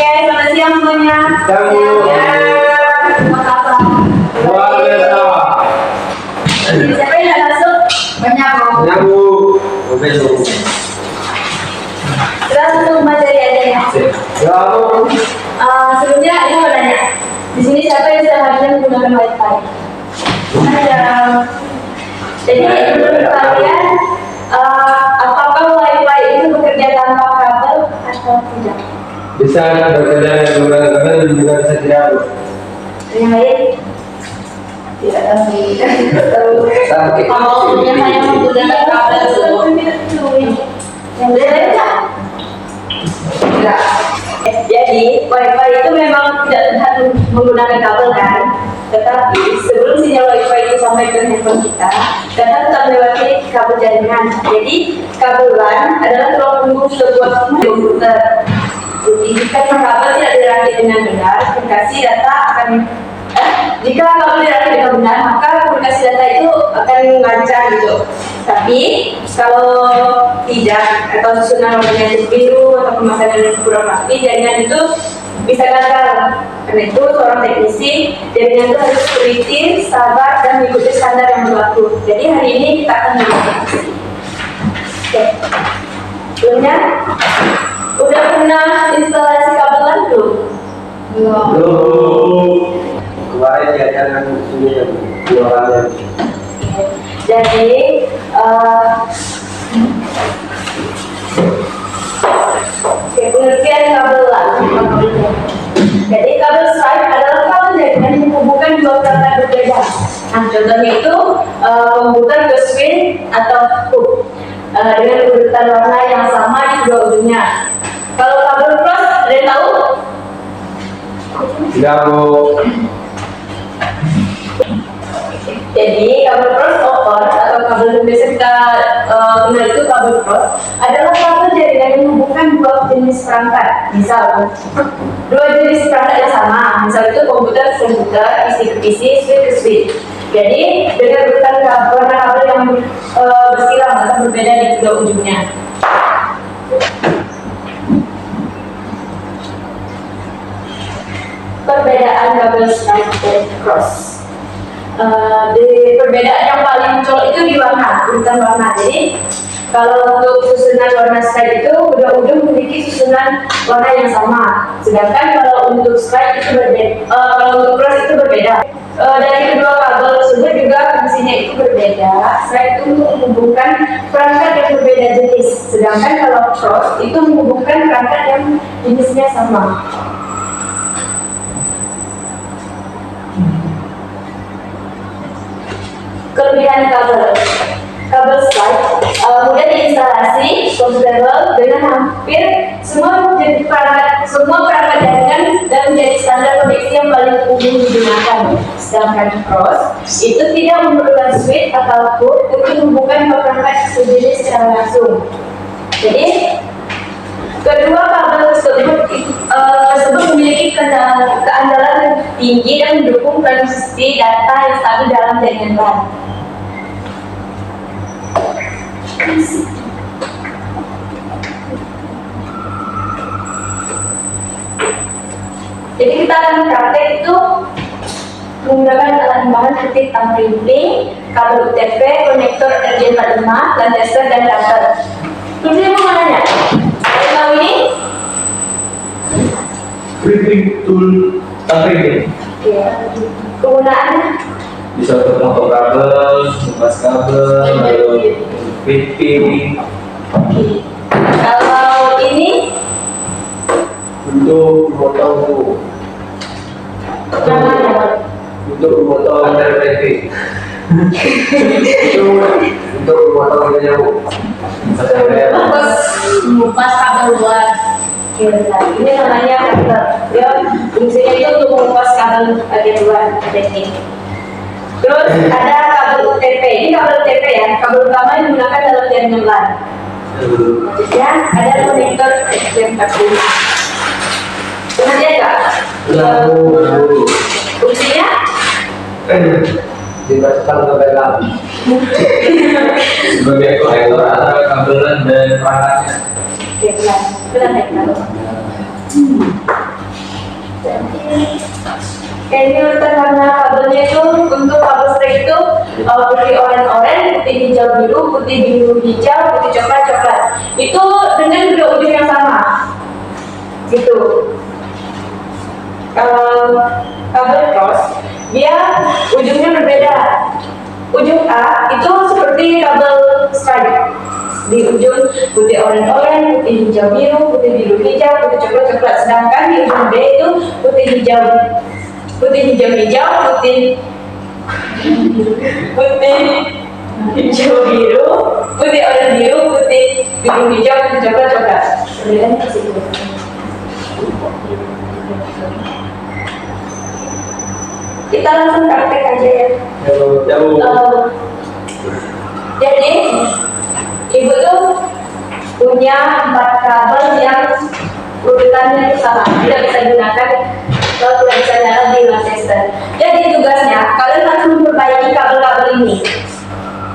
Oke, selamat siang semuanya. Ya. Apa-apa? Luar biasa. Siapa yang nggak masuk? Banyak kok. Nyambu. Oke, Kita langsung materi aja ya. ya aku. Sebelumnya ini mau nanya. Di sini siapa yang seharian menggunakan wifi? Ada. Jadi menurut kalian, apakah wifi itu bekerja tanpa kabel atau tidak? Bisa bekerja dengan kabel juga bisa tidak. Yang lain tidak tahu. Kalau yang hanya menggunakan kabel yang lain tidak. Tidak. Jadi wifi itu memang tidak harus menggunakan kabel kan, tetapi sebelum sinyal wifi itu sampai ke handphone kita tetap melewati kabel jaringan. Jadi kabel LAN adalah tulang punggung sebuah komputer. Jadi jika kabel tidak dirakit dengan benar, komunikasi data akan jika kabel dirakit dengan benar, maka komunikasi data itu akan lancar gitu. Tapi kalau tidak, atau susunan warnanya biru atau pemasangan kurang rapi, jaringan itu bisa gagal. Karena itu seorang teknisi jaringan itu harus teliti, sabar, dan mengikuti standar yang berlaku. Jadi hari ini kita akan melihat. Oke. Sebelumnya udah pernah instalasi kabel LAN belum? Belum. Kemarin diajarkan ini yang jualannya. Jadi pengertian kabel LAN. Jadi kabel Stripe adalah kabel jaringan yang menghubungkan dua perangkat berbeda. Nah, contohnya itu komputer ke switch atau hub dengan urutan warna yang sama di dua ujungnya. Kalau kabel cross, ada yang tahu? Tidak, Bu. Jadi kabel crossover atau kabel yang biasa kita kenal itu kabel cross adalah kabel jaringan yang menghubungkan dua jenis perangkat. Misal dua jenis perangkat yang sama, misal itu komputer ke komputer, PC ke PC, switch ke switch. Jadi dengan urutan warna kabel yang bersilang atau berbeda di kedua ujungnya. Perbedaan kabel Stripe dan cross. Di perbedaan yang paling mencolok itu di warna, urutan warna. Jadi kalau untuk susunan warna Stripe itu kedua ujung memiliki susunan warna yang sama. Sedangkan kalau untuk Stripe itu berbeda, kalau untuk cross itu berbeda. Dari kedua kabel tersebut juga fungsinya itu berbeda. Stripe itu menghubungkan perangkat yang berbeda jenis, sedangkan kalau cross itu menghubungkan perangkat yang jenisnya sama. Kelebihan kabel Stripe mudah diinstalasi, kompatibel dengan hampir semua perangkat jaringan dan menjadi standar koneksi yang paling umum digunakan. Sedangkan cross itu tidak memerlukan switch atau hub untuk menghubungkan dua perangkat sejenis secara langsung. Jadi kedua kabel tersebut memiliki keandalan yang tinggi dan mendukung transmisi data yang stabil dalam jaringan LAN. Jadi kita akan praktek itu menggunakan alat bahan seperti tang rimping, kabel UTP, konektor RJ45, LAN tester, dan router. Terus saya mau nanya, ada yang tahu ini? Ripping tool ripping. Iya. Penggunaannya? Bisa untuk motong kabel, lepas kabel, lalu ripping. Kalau ini? Untuk memotong untuk memotong ripping. Untuk memotong nyamuk. Mengupas kabel luar. Ini namanya router. Ya, fungsinya itu untuk mengupas kabel bagian luar ini. Terus ada kabel UTP. Ini kabel UTP ya. Kabel utama yang digunakan dalam jaringan LAN. Selanjutnya ada konektor XM45. Kemudian enggak? Fungsinya? Dimasukkan ke dalam sebagai konektor antara kabel dan perangkatnya. Oke, benar ya. Ini urutan warna kabelnya itu untuk kabel strip itu putih oranye, putih hijau biru, putih biru hijau, putih coklat coklat. Itu dengan dua ujung yang sama. Gitu. Kalau kabel cross, dia ujungnya berbeda. Ujung A itu seperti kabel stripe. Di ujung putih oranye, putih hijau biru, putih biru hijau, putih coklat coklat. Sedangkan di ujung B itu putih hijau hijau, putih hijau biru, putih oranye biru, putih biru hijau, putih coklat coklat. Perbedaannya di situ. Kita langsung praktek aja ya. Jadi ibu tuh punya 4 kabel yang urutannya itu sama, tidak bisa digunakan kalau tidak bisa nyala di Manchester. Jadi tugasnya kalian harus memperbaiki kabel-kabel ini.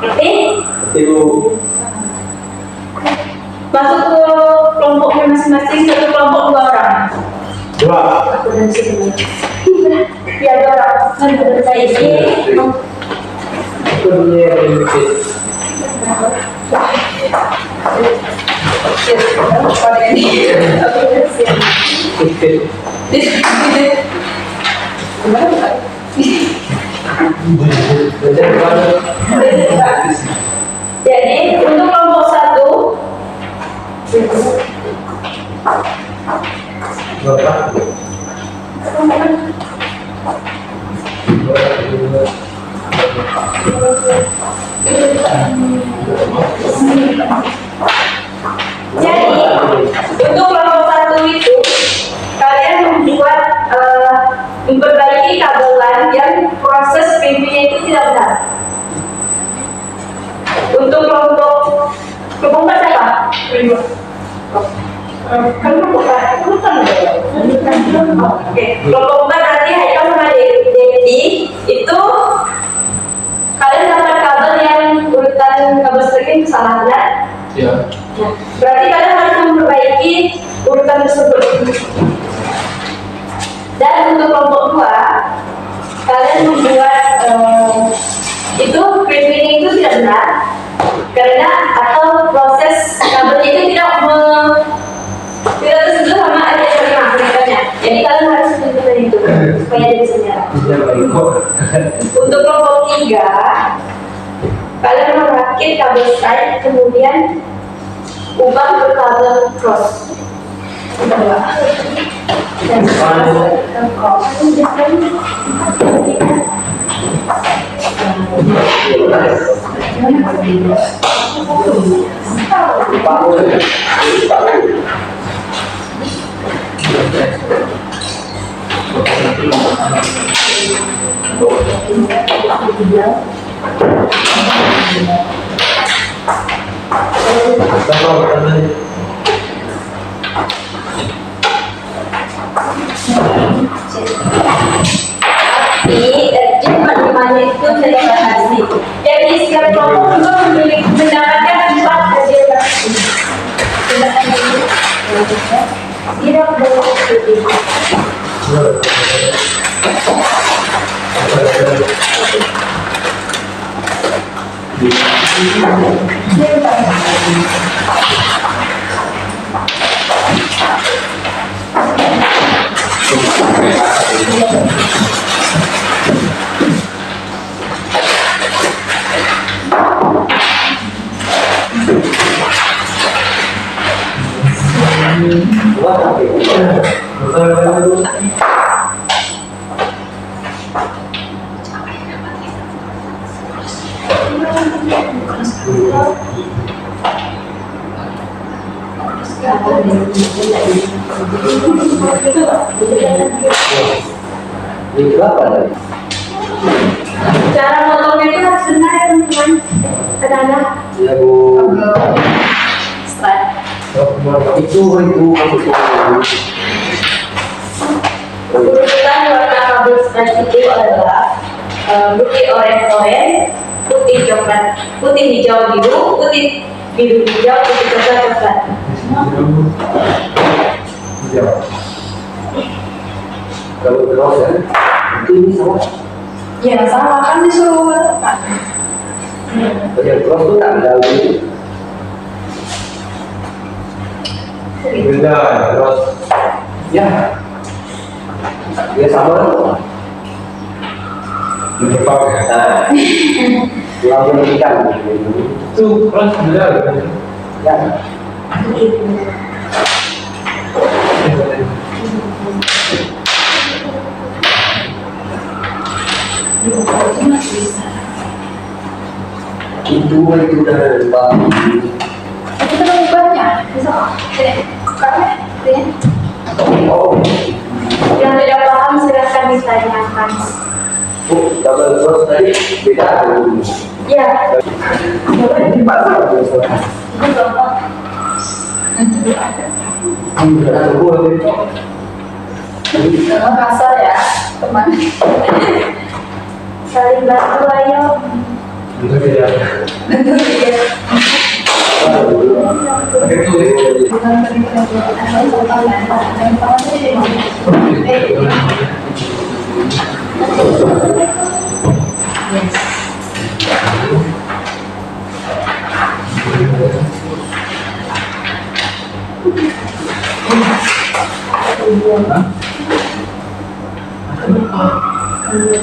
Oke? Masuk ke kelompoknya masing-masing, satu kelompok 2 orang. 2. Aku dan sini. Ya 2 orang. Kan benar saya ini. Jadi untuk kelompok 1 itu kalian memperbaiki kabelan yang proses pimpinnya itu tidak benar. Untuk kelompok siapa? Oke, kelompok 4 nanti Haikal sama Dedi itu kalian dapat kabel yang urutan kabel string itu salah, benar? Ya. Berarti kalian harus memperbaiki urutan tersebut. Dan untuk kelompok 2 kalian membuat itu crimping itu tidak benar karena atau proses kabelnya itu tidak tersentuh sama air misalnya. Jadi kalian harus menentukan itu supaya dia bisa nyala. Untuk kelompok 3 kalian merakit kabel straight kemudian ubah ke kabel cross. Kedua. Itu saya batasi. Jadi setiap kelompok juga mendapatkan 4 hasil tidak boleh seperti cara motongnya itu harus benar ya teman-teman. Anak-anak. Ya Bu. Start. Itu. Urutan warna kabel start itu adalah putih oranye, putih coklat, putih hijau biru, putih biru hijau, putih coklat coklat. Kalau terus ya, itu ini sama. Ya salah kan disuruh kan. Yang cross tuh tanggal ini. Beda, cross. Ya. Ya sama lah. Di depan ya. Nah. Lalu ikan. Itu cross beda kan? Ya. Itu udah bang. Itu kan ubahnya, bisa nggak? Karena ini Oh, yang tidak paham silahkan ditanyakan. oh, double cross tadi beda. Ya, Ini pasal biasa. itu gampang. Enggak tahu itu. Jangan kasar ya, teman. Saling bantu ayo. Itu beda.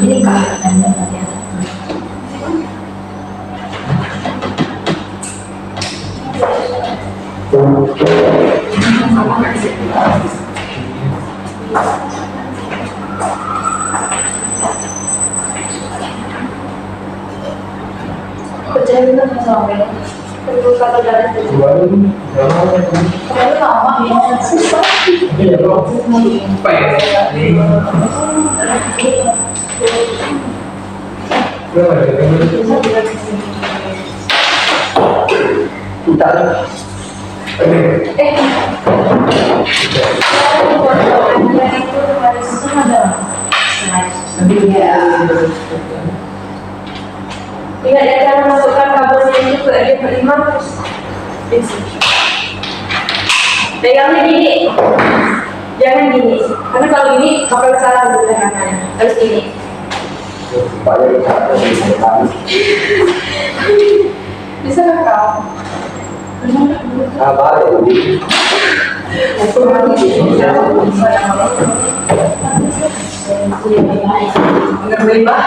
Ini kak. Percaya bener sama ya. Perlu kata dari itu. Kamu lama ya. Iya, bro. Berapa ya? Kita Ingat ya, jangan masukkan kabelnya juga dia berlima terus. Pegangnya gini, jangan gini. Karena kalau gini kabel salah di tangannya. Harus gini. supaya kita Bisa nggak kau? sabar ini. Nggak berubah.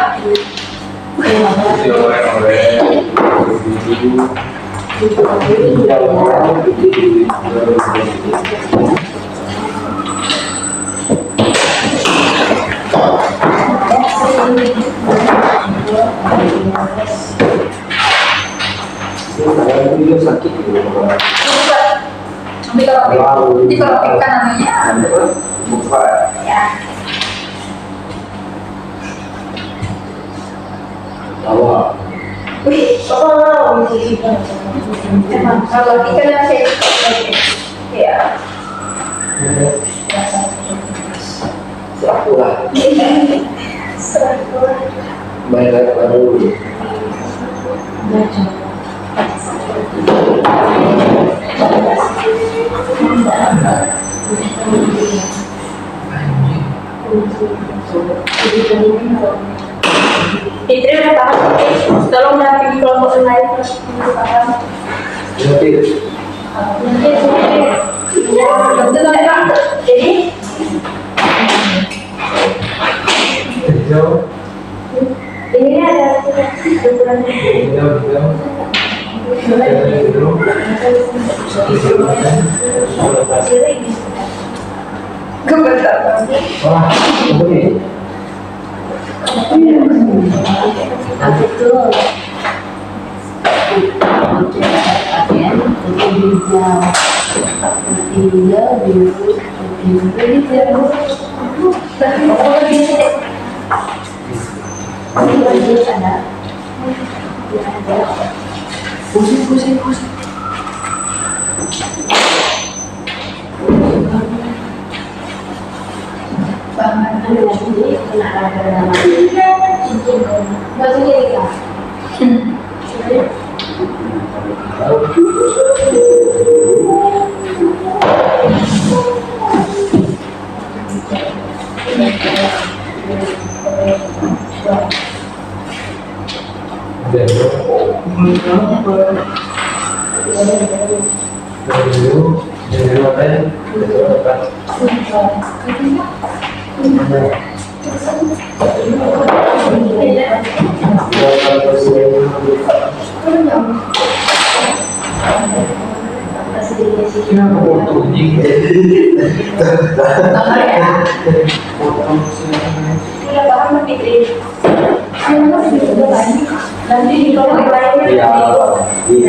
Itu sakit. Nanti kalau pika namanya Buka. ya. Awal. Wih, oh, emang kalau ikan nasi, ya. Serakulah. Serah. Bayar baru. Fitri udah paham, tolong dampingi kelompok lain terus paham. Jadi Ya, betul kan? Jadi Hijau, ini ada ukuran hijau, hijau. kebetulan. Wah, ini. Betul. Pusing. Tidak paham Fitri. Nanti di kalau yang lainnya Ya, ini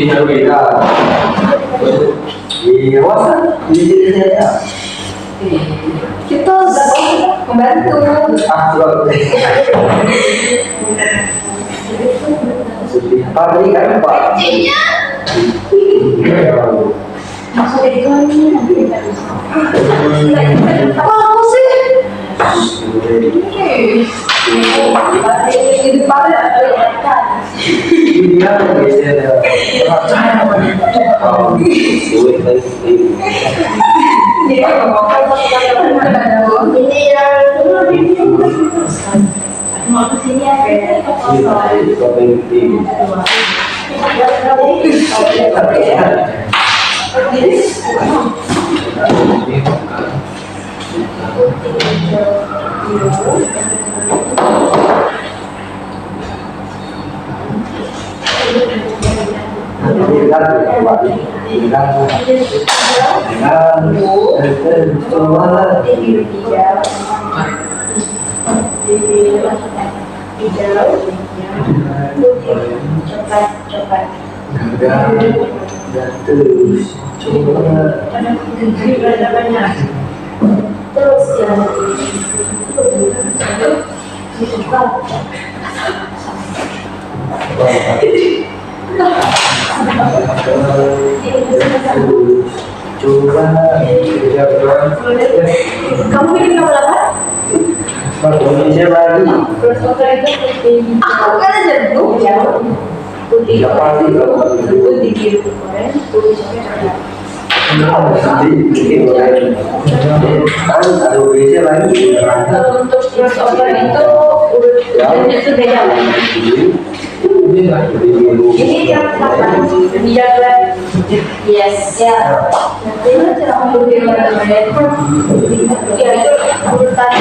kan di beda. Di WhatsApp, di saya. kita membantu. Pabrik kan Pak? Maksudnya itu nanti kita bisa. Apa aku sih? Di depan ada kan. Dia biasanya sulit lagi. Jadi ini yang mau kesini ya kamu pilih nomor apa? Indonesia lagi. Aku kan ada dua ya. Putih putih biru kemarin, putih coklat. Ada Indonesia lagi. Kalau untuk crossover itu urut itu beda lagi. Ini yang apa? Biarlah. Yes, ya. Nanti kamu pilih mana ya? Ya itu urutan.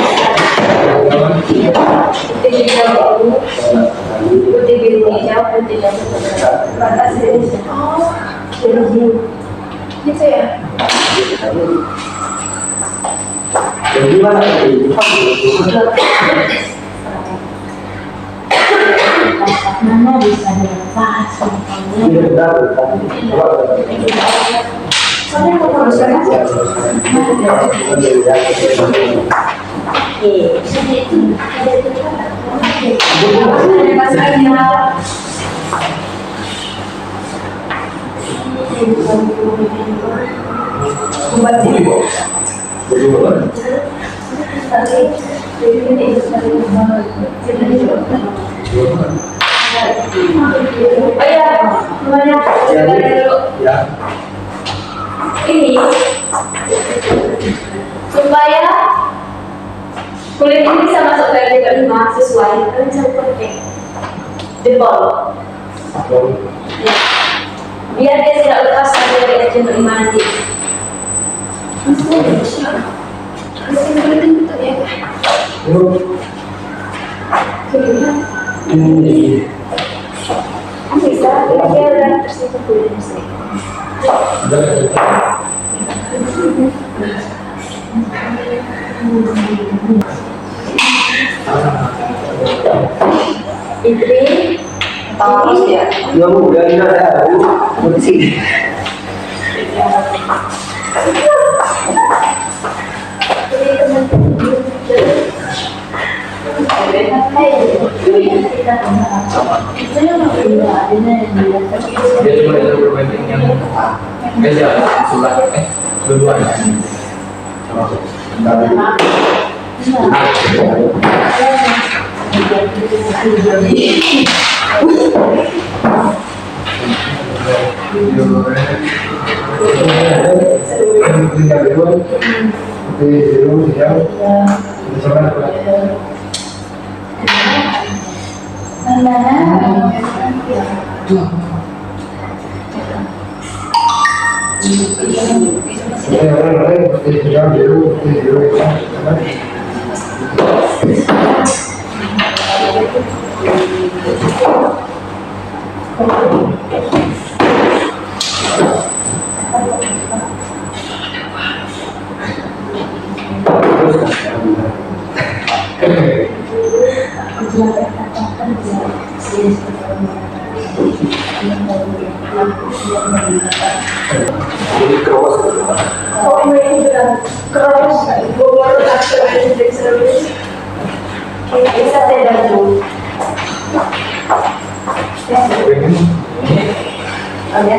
Putih hijau, putih biru hijau, putih coklat. Batas ini. Oh, biru. Gitu ya. Jadi mana? Mana bisa dilepas? Ini benar. Soalnya aku harus oh ya, semuanya dulu. Ya. Ini supaya kulit ini bisa masuk ke kelima sesuai kalian bisa pakai jempol ya. Biar dia tidak lepas dari action kelima nanti. Bisa, dia udah tersentuh kulitnya sih. Fitri, tahu ya? Ya udah kita tahu. Bersih. Dia cuma ada berbanding yang beda surat dua-duanya. tinggal di luar, di rumah dia, di sana. Orang lain tinggal di rumah. Jadi cross. Oh, ini juga cross. Bogor Aktual Service. Bisa tidak bu? Oh ya.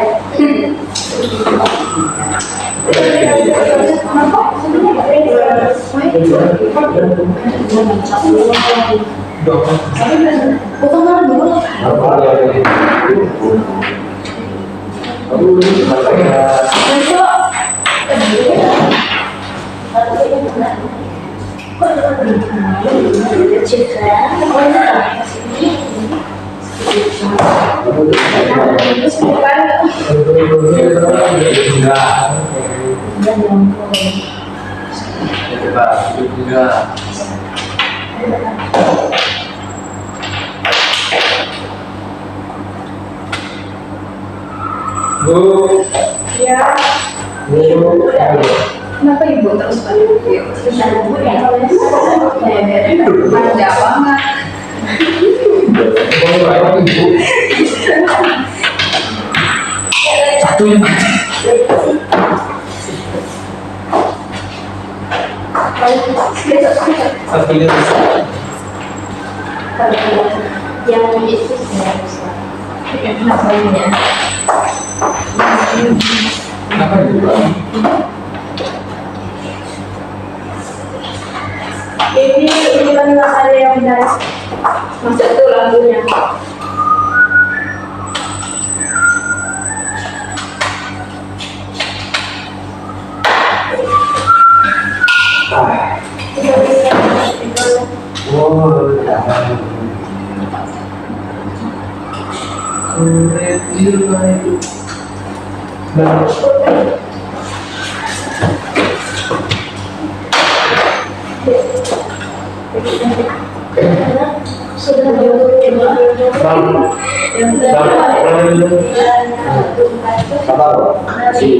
Bu, Ya. Kenapa ibu terus balik? Ibu ya. Manja banget. satu yang aja. Satunya Yang itu kenapa ini ya? kenapa juga? Ini kan nggak ada yang benar. Masuk tuh lagunya. Tidak bisa itu. Oh, jangan. Sudah jauh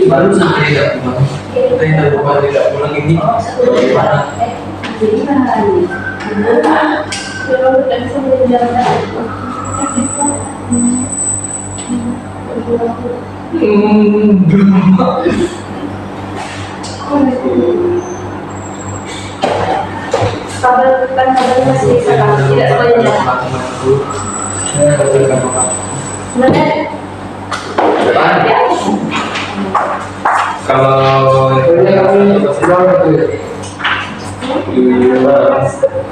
Baru sampai tidak pulang. Tidak pulang, tidak pulang ini. Bagaimana? Kabar masih sekarang tidak semuanya. Sebenarnya ya. Kalau Ini kami berapa tuh?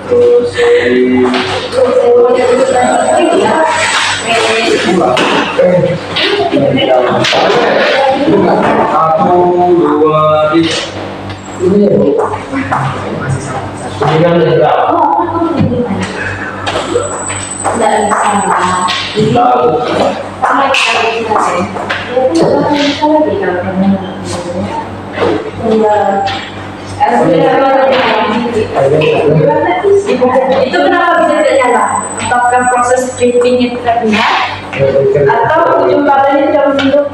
terus satu dua tiga. Ini ya, Bu. Ini kan ada Tidak sama. Ini sama sekali tidak sih. Bisa lagi kalau kamu. Itu kenapa bisa tidak nyala? Apakah proses stripping itu terlihat atau ujung kabelnya tidak membentuk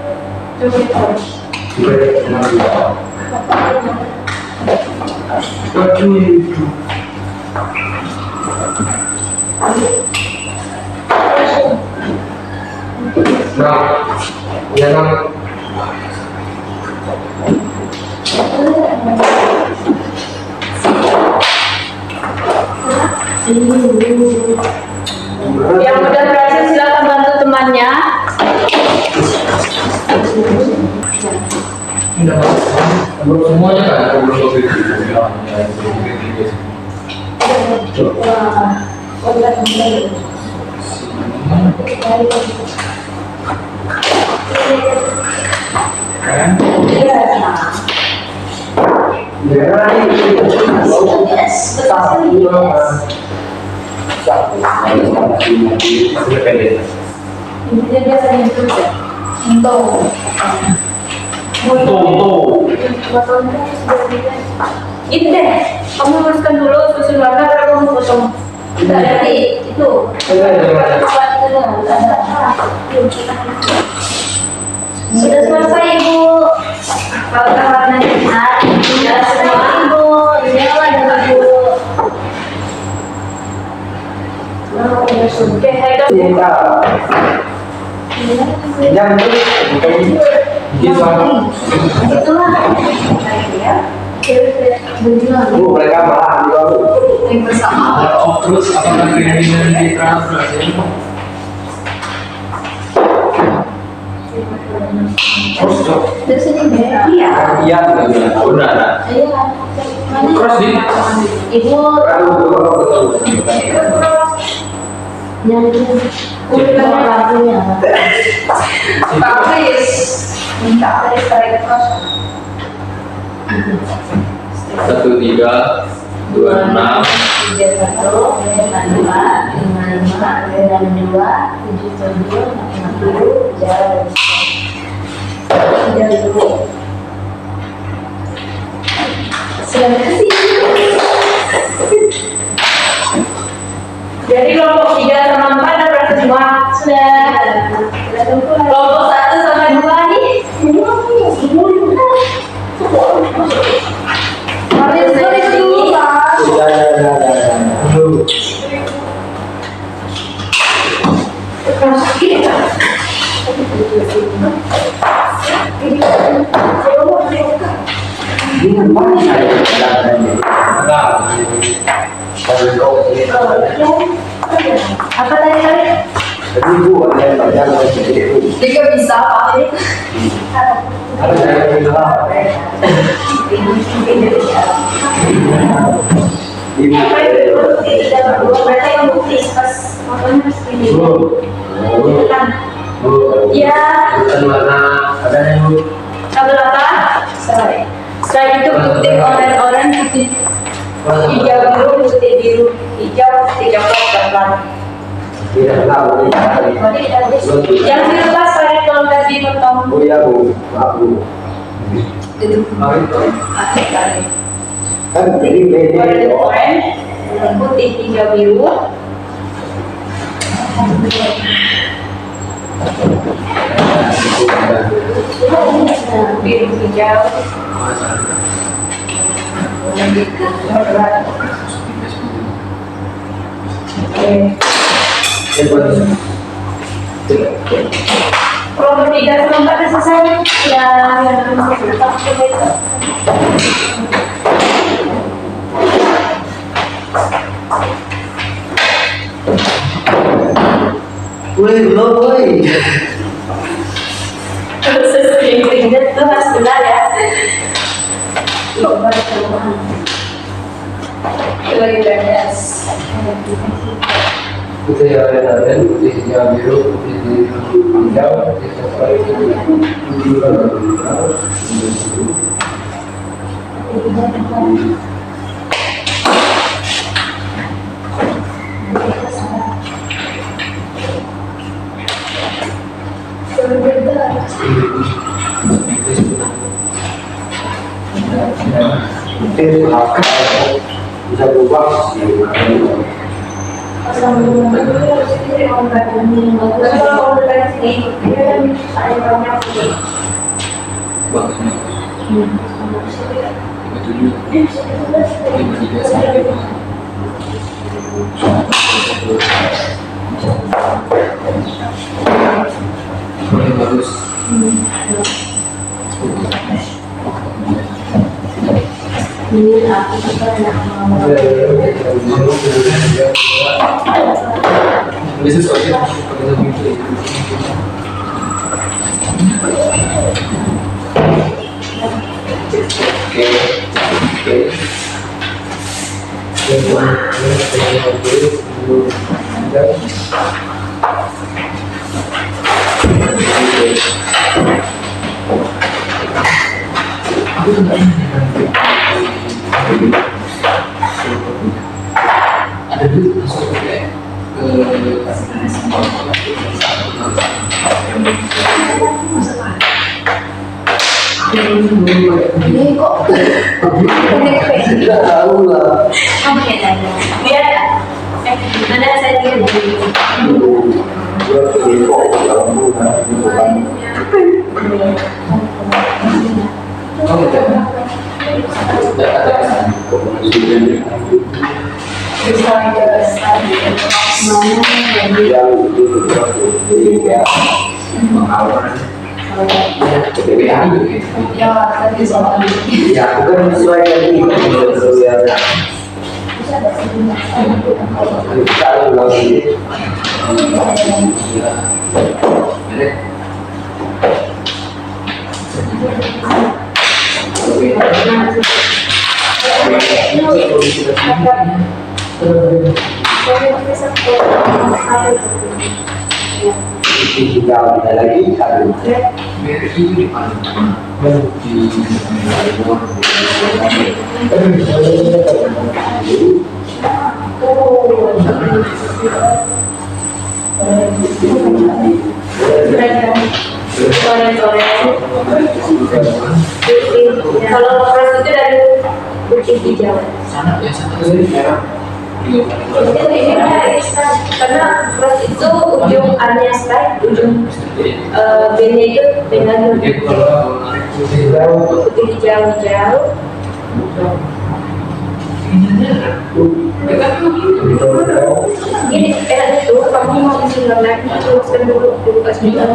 Nah, jangan yang udah berhasil silakan bantu temannya. belum semuanya kan belum kan Yes, betul sekali. Yes. Ini dia sering juga. Untuk. Itu deh, kamu luruskan dulu susun warna baru kamu potong. Tidak nanti itu. Sudah selesai Ibu. Kalau warnanya benar, sudah semua Ibu. Inilah Ibu. Oke, saya itulah ya. Mereka malah Yang bersama. Terus apakah keinginan kita berhasil? Terus ini iya. iya benar. Iya. Cross di. Ibu. Yang udah lagunya. Papris. Minta Papris tarik cross. 1, 3, 2, 6. 31, 55, 62, 77, 60, jalan. Jalan dulu. Selamat kasih. Jadi kelompok 3 sama 4 ada berapa semua? Sudah. Kelompok 1 sama 2 nih. Harus dulu, Pak. Apa tadi? Tiga bisa Pak. Ya. Kabel apa? Sorry. Setelah itu putih oranye, putih hijau biru, putih biru, hijau, putih coklat, coklat. Yang dilepas saya kalau tadi potong. Oh iya Bu, Itu. Oke, kali. kan jadi Warna oranye, putih, hijau, biru. Biru, hijau. Kelompok 3 sama 4 udah selesai. Ya, yang tetap coba itu. belum Terus sering-seringnya tuh harus benar ya. Coba. Lagi beres. Putih oranye, putih hijau biru, putih hijau, putih coklat, putih biru. bisa berubah Bagus. Ini aku suka enak This is okay. Ada duit masuk ke Ini kok Tidak tahu lah. biar mana saya lihat di Dia pergi kok dalam bulan itu kan. oh tidak ada kesan Yang itu dia pengawalan PPA gitu. ya aku kan menyesuaikan ini ya. Kita lagi tinggal ada lagi satu. Merek itu di Palembang di Timur sore-sore. Kalau keras itu dari Bukit Hijau. sana biasa merah Itu ini karena keras itu ujung A-nya strike, ujung B-nya itu dengan dia kalau narik putih hijau-hijau. Ini enak itu, kamu mau isi lagi, teruskan dulu, dibuka semua.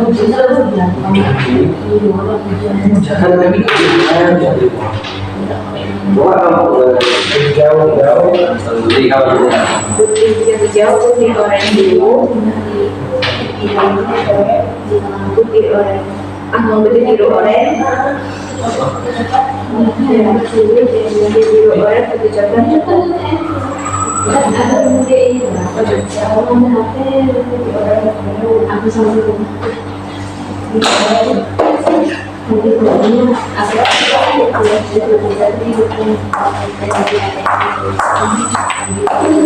jangan kami Jauh-jauh Jadi kalau Putih hijau-hijau, putih oranye dulu. Putih oranye. Ah, mau beli biru oranye. Biru oranye, putih coklat. Aku sama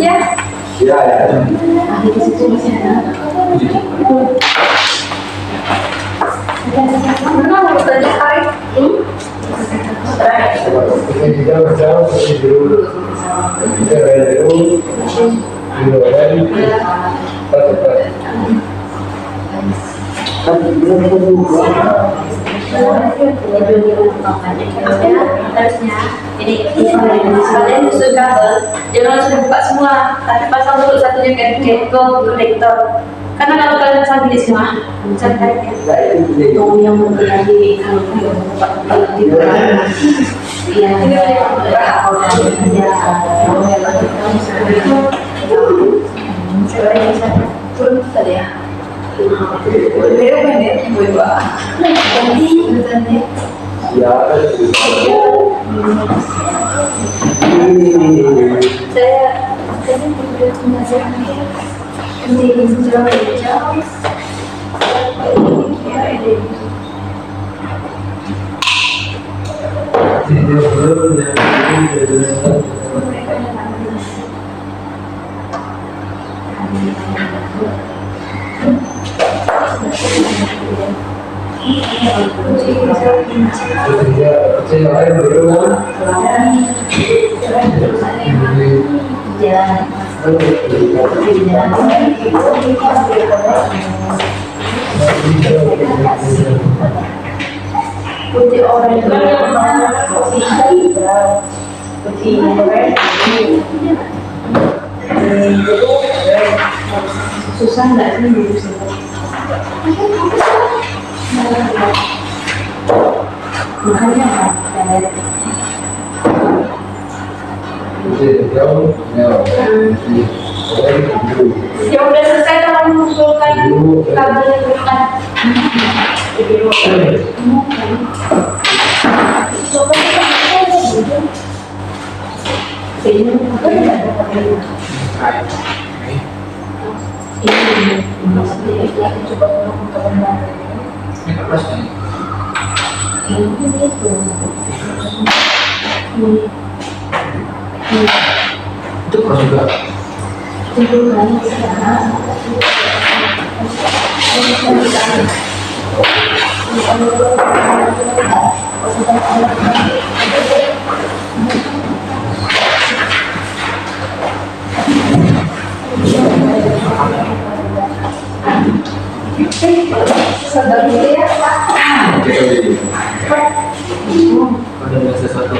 ya. ya ya. Mana harus tanya tarik? Jauh-jauh pergi dulu. Kita dulu. Dulu kan. Cepat. Harusnya jadi kalian susun kabel jangan langsung buka semua tapi pasang dulu satunya ke konektor karena kalau kalian pasang gini semua caranya yang mungkin lagi kalau di turun tadi ya. Ya, Saya tadi sudah mengajarkan di jauh. Putih oranye putih susah nggak sih makanya ya udah selesai kalau mengumpulkan kabel yang dekat. Itu kok juga. Ada sesuatu.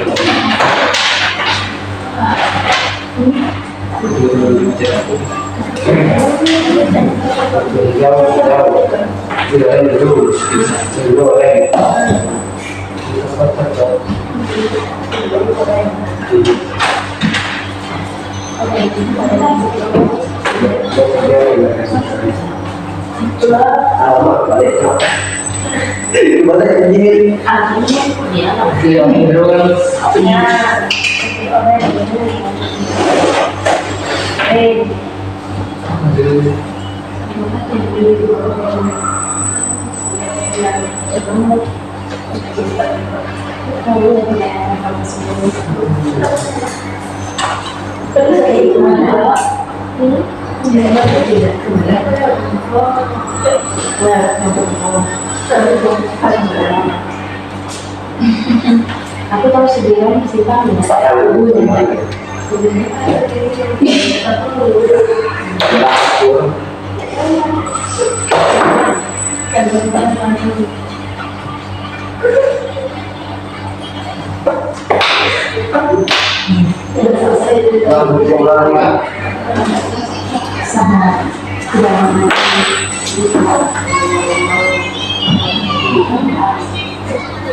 Aku tahu sebenarnya sih Pak.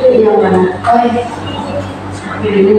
Yang mana? Ini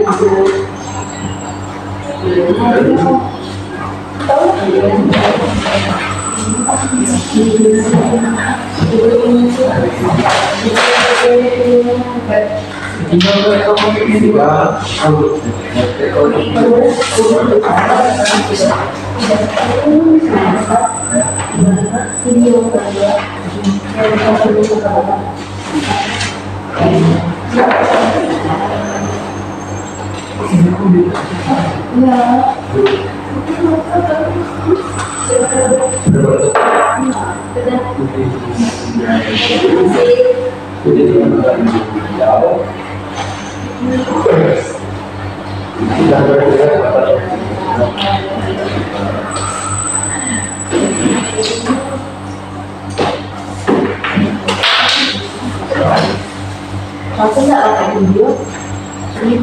aku nggak pakai video. Ini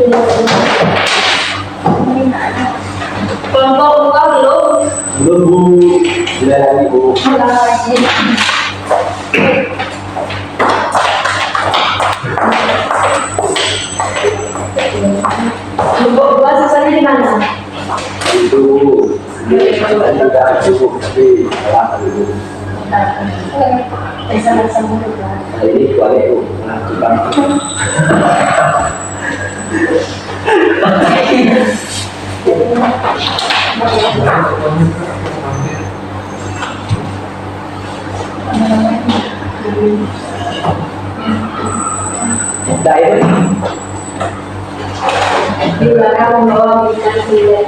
kelompok buka belum? Belum Bu, sudah lagi Bu. Kelompok dua susahnya di mana? Itu sudah cukup tapi salah dulu. Sama-sama Ini kuali Bu. Daerah di belakang membawa kita sendiri.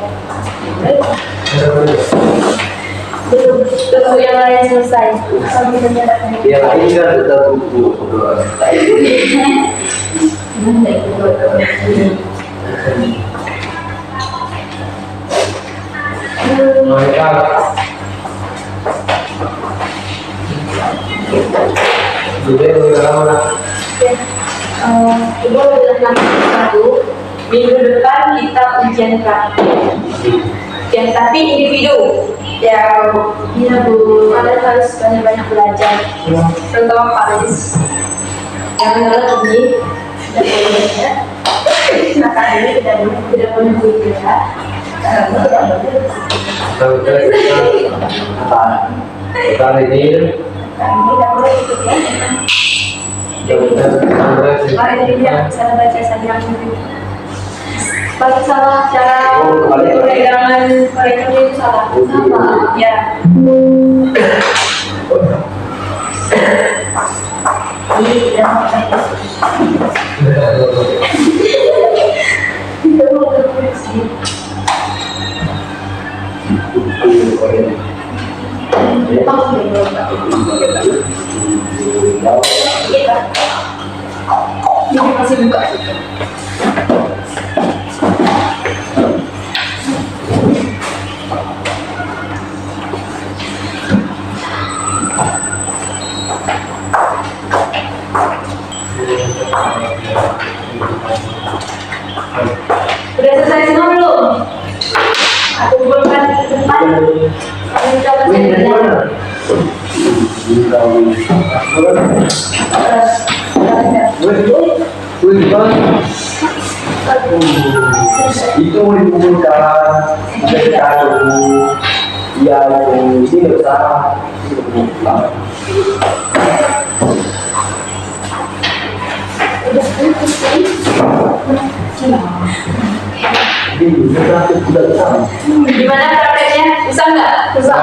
Tunggu yang lain selesai. Sambil menyerahkan. yang lain kan sudah tunggu. Ibu bilang satu minggu depan kita ujian praktik. Ujian tapi individu. Ya, iya Bu. Kalian harus banyak-banyak belajar. Terutama Paris. Jangan kalah pergi. Tidak boleh ya. Maka ini tidak boleh bergerak. Kali ini Kami tidak boleh ikut ya. Mari dilihat cara baca saja. Bagi salah cara peregangan mereka itu salah sama ya. Ini tidak mau saya. Tidak mau terus. sih buka. Udah selesai semua belum? Aku kumpulkan di depan. Kalian coba Wih, dari saja. mana? Wih, di mana? Itu mau dikumpulkan, udah ditaruh. Iya, ini nggak usah. Itu dikumpulkan. Ini udah tahu. Gimana prakteknya? Susah nggak? Susah.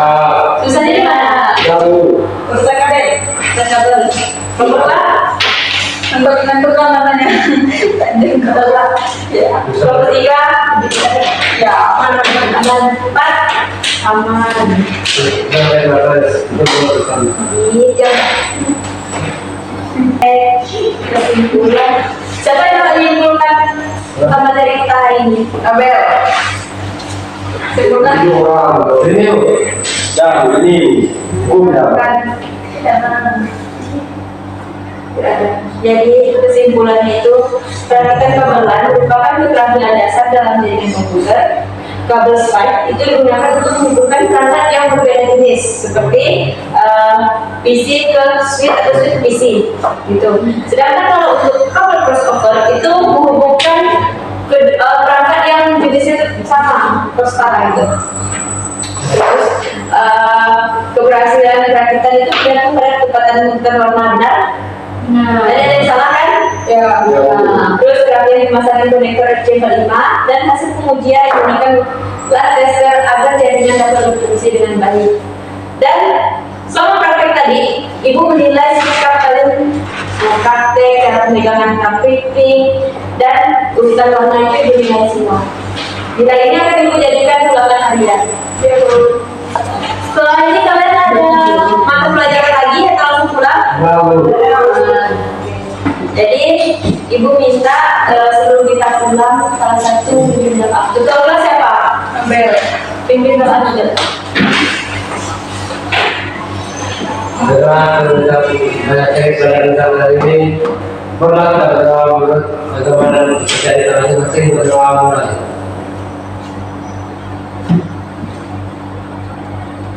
Susahnya di mana? Tahu. Susah kabel. Susah kabel. Memperlah. Menentukan namanya. Tanding kebelah. Ya. Kalau ketiga, ya aman. Empat, aman. Ini jam. Kesimpulan. Siapa yang akan menyimpulkan utama dari kita hari ini? Abel. Simpulkan. Ini orang, ini Dan ini udah. Jadi kesimpulannya itu perhatikan kabelan merupakan keterampilan dasar dalam jaringan komputer. Kabel spike itu digunakan untuk menghubungkan perangkat yang berbeda jenis seperti PC ke switch atau switch ke PC gitu. Sedangkan kalau untuk kabel crossover itu menghubungkan ke perangkat yang jenisnya sama setara gitu. Terus keberhasilan perakitan itu tergantung pada kecepatan muter warna benar. Ada yang salah kan? Ya. Nah, terus kerapian memasangkan konektor RJ45 dan hasil pengujian menggunakan flash tester agar jaringan dapat berfungsi dengan baik. Dan selama praktek tadi, ibu menilai sikap kalian praktek, cara pemegangan cupcake dan urutan warna itu ibu nilai semua. Nilai ini akan ibu jadikan ulangan harian. Setelah ini kalian ada mata pelajaran lagi atau langsung pulang? Jadi ibu minta sebelum kita pulang salah satu pimpin doa. Ketua kelas siapa? Abel. Pimpin doa juga. Banyak cerita ini berlatar dalam bagaimana cerita masing-masing berdoa mulai.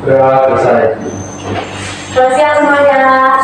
Berdoa selesai. Selamat siang semuanya.